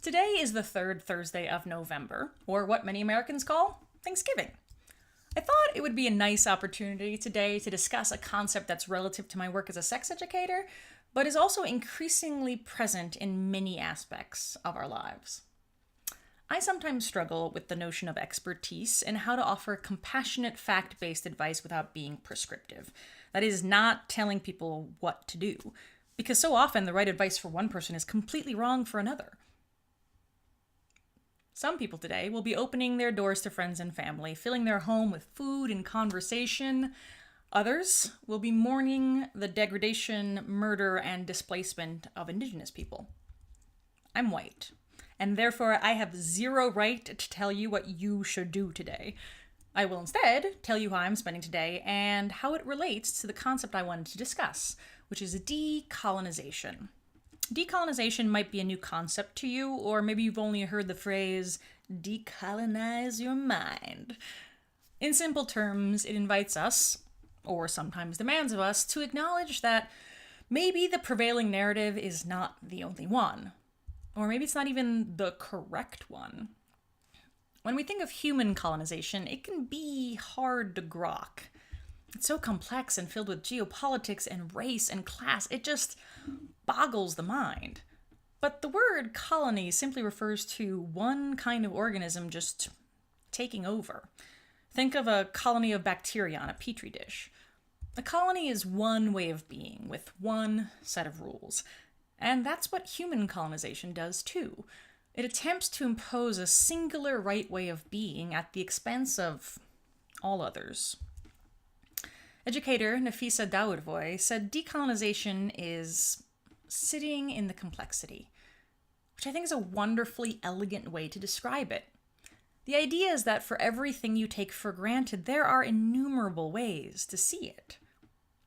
Today is the third Thursday of November, or what many Americans call Thanksgiving. I thought it would be a nice opportunity today to discuss a concept that's relative to my work as a sex educator, but is also increasingly present in many aspects of our lives. I sometimes struggle with the notion of expertise and how to offer compassionate, fact-based advice without being prescriptive. That is, not telling people what to do, because so often the right advice for one person is completely wrong for another. Some people today will be opening their doors to friends and family, filling their home with food and conversation. Others will be mourning the degradation, murder, and displacement of Indigenous people. I'm white, and therefore I have zero right to tell you what you should do today. I will instead tell you how I'm spending today and how it relates to the concept I wanted to discuss, which is decolonization. Decolonization might be a new concept to you, or maybe you've only heard the phrase, decolonize your mind. In simple terms, it invites us, or sometimes demands of us, to acknowledge that maybe the prevailing narrative is not the only one, or maybe it's not even the correct one. When we think of human colonization, it can be hard to grok. It's so complex and filled with geopolitics and race and class, it just boggles the mind. But the word colony simply refers to one kind of organism just taking over. Think of a colony of bacteria on a petri dish. A colony is one way of being with one set of rules. And that's what human colonization does too. It attempts to impose a singular right way of being at the expense of all others. Educator Nafisa Dawoodvoy said decolonization is sitting in the complexity, which I think is a wonderfully elegant way to describe it. The idea is that for everything you take for granted, there are innumerable ways to see it.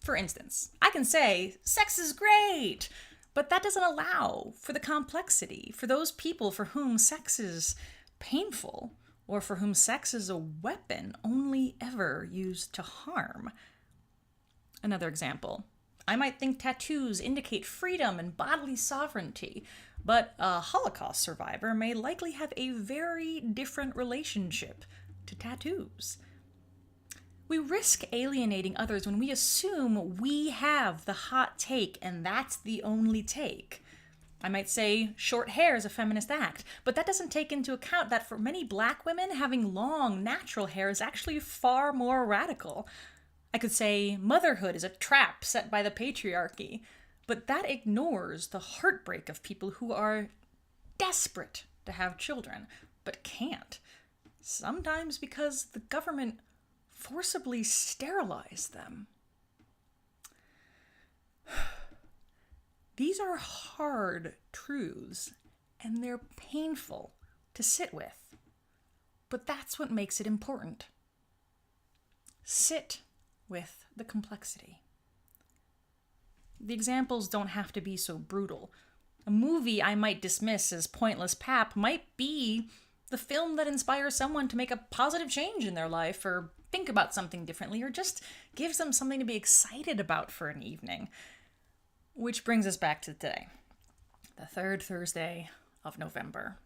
For instance, I can say, sex is great, but that doesn't allow for the complexity, for those people for whom sex is painful, or for whom sex is a weapon only ever used to harm. Another example. I might think tattoos indicate freedom and bodily sovereignty, but a Holocaust survivor may likely have a very different relationship to tattoos. We risk alienating others when we assume we have the hot take and that's the only take. I might say short hair is a feminist act, but that doesn't take into account that for many black women, having long, natural hair is actually far more radical. I could say motherhood is a trap set by the patriarchy, but that ignores the heartbreak of people who are desperate to have children, but can't. Sometimes because the government forcibly sterilized them. These are hard truths, and they're painful to sit with. But that's what makes it important. Sit with the complexity. The examples don't have to be so brutal. A movie I might dismiss as pointless pap might be the film that inspires someone to make a positive change in their life, or think about something differently, or just gives them something to be excited about for an evening. Which brings us back to today, the third Thursday of November.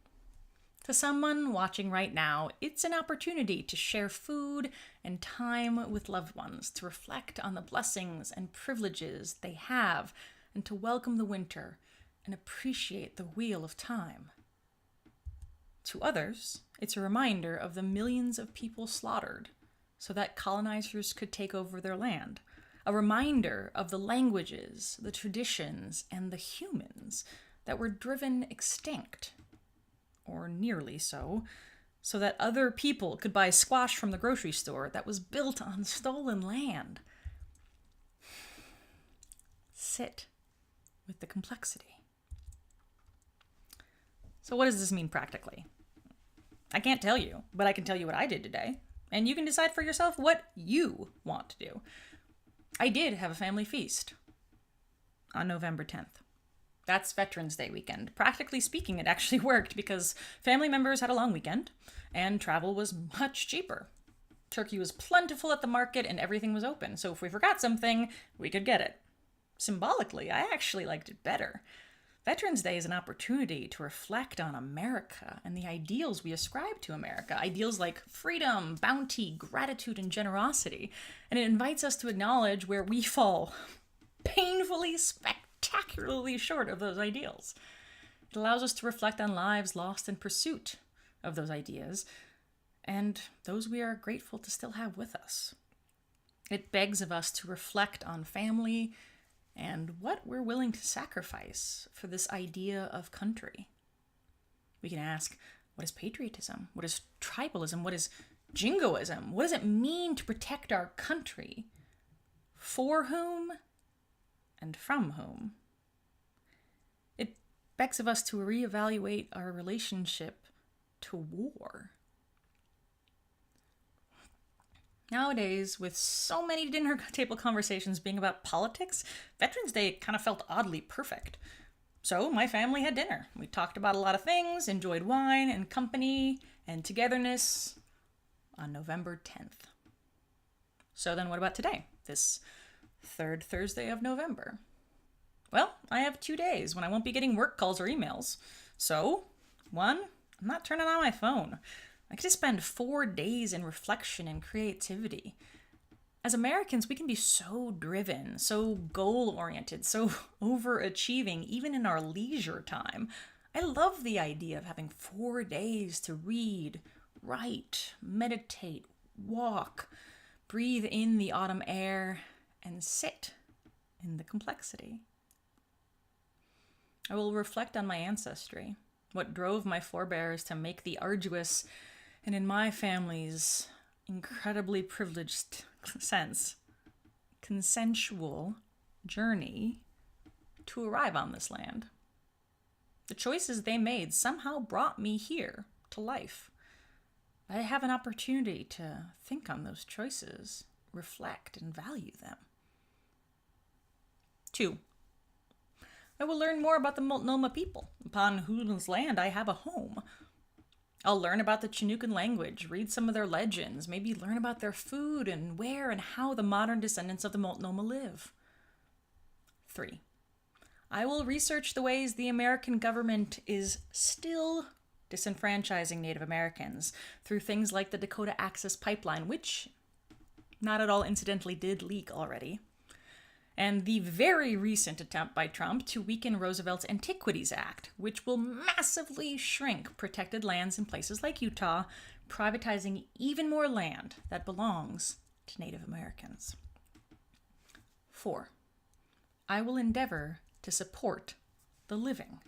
To someone watching right now, it's an opportunity to share food and time with loved ones, to reflect on the blessings and privileges they have, and to welcome the winter and appreciate the wheel of time. To others, it's a reminder of the millions of people slaughtered so that colonizers could take over their land. A reminder of the languages, the traditions, and the humans that were driven extinct, or nearly so that other people could buy squash from the grocery store that was built on stolen land. Sit with the complexity. So what does this mean practically? I can't tell you, but I can tell you what I did today, and you can decide for yourself what you want to do. I did have a family feast on November 10th. That's Veterans Day weekend. Practically speaking, it actually worked because family members had a long weekend and travel was much cheaper. Turkey was plentiful at the market and everything was open, so if we forgot something, we could get it. Symbolically, I actually liked it better. Veterans Day is an opportunity to reflect on America and the ideals we ascribe to America. Ideals like freedom, bounty, gratitude, and generosity. And it invites us to acknowledge where we fall painfully, spectacularly short of those ideals. It allows us to reflect on lives lost in pursuit of those ideas and those we are grateful to still have with us. It begs of us to reflect on family and what we're willing to sacrifice for this idea of country. We can ask, what is patriotism? What is tribalism? What is jingoism? What does it mean to protect our country? For whom and from whom? It begs of us to reevaluate our relationship to war. Nowadays, with so many dinner table conversations being about politics, Veterans Day kind of felt oddly perfect. So my family had dinner. We talked about a lot of things, enjoyed wine and company and togetherness on November 10th. So then what about today, this third Thursday of November? Well, I have 2 days when I won't be getting work calls or emails. So, 1, I'm not turning on my phone. I get to spend 4 days in reflection and creativity. As Americans, we can be so driven, so goal-oriented, so overachieving, even in our leisure time. I love the idea of having 4 days to read, write, meditate, walk, breathe in the autumn air, and sit in the complexity. I will reflect on my ancestry, what drove my forebears to make the arduous and, in my family's incredibly privileged sense, consensual journey to arrive on this land. The choices they made somehow brought me here to life. I have an opportunity to think on those choices, reflect, and value them. 2, I will learn more about the Multnomah people, upon whose land I have a home. I'll learn about the Chinookan language, read some of their legends, maybe learn about their food and where and how the modern descendants of the Multnomah live. 3, I will research the ways the American government is still disenfranchising Native Americans through things like the Dakota Access Pipeline, which not at all incidentally did leak already, and the very recent attempt by Trump to weaken Roosevelt's Antiquities Act, which will massively shrink protected lands in places like Utah, privatizing even more land that belongs to Native Americans. 4, I will endeavor to support the living.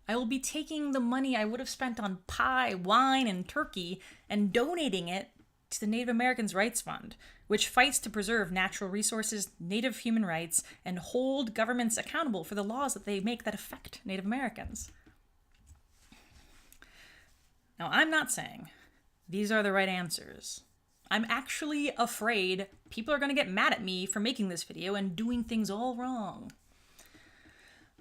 I will be taking the money I would have spent on pie, wine, and turkey and donating it to the Native Americans Rights Fund, which fights to preserve natural resources, Native human rights, and hold governments accountable for the laws that they make that affect Native Americans. Now, I'm not saying these are the right answers. I'm actually afraid people are going to get mad at me for making this video and doing things all wrong.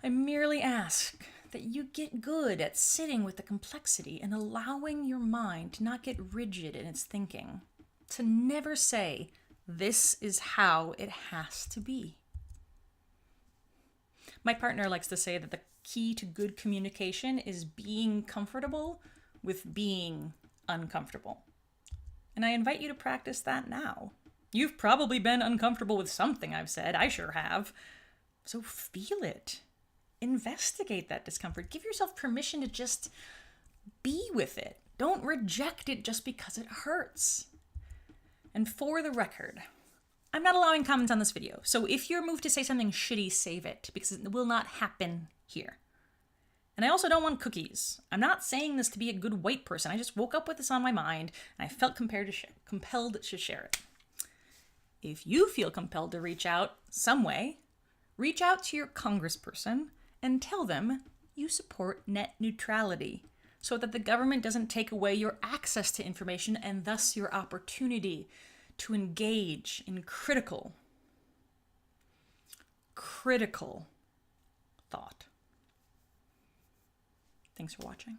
I merely ask that you get good at sitting with the complexity and allowing your mind to not get rigid in its thinking, to never say, this is how it has to be. My partner likes to say that the key to good communication is being comfortable with being uncomfortable. And I invite you to practice that now. You've probably been uncomfortable with something I've said. I sure have. So feel it. Investigate that discomfort. Give yourself permission to just be with it. Don't reject it just because it hurts. And for the record, I'm not allowing comments on this video. So if you're moved to say something shitty, save it, because it will not happen here. And I also don't want cookies. I'm not saying this to be a good white person. I just woke up with this on my mind, and I felt compelled to share it. If you feel compelled to reach out some way, reach out to your congressperson and tell them you support net neutrality so that the government doesn't take away your access to information and thus your opportunity to engage in critical thought. Thanks for watching.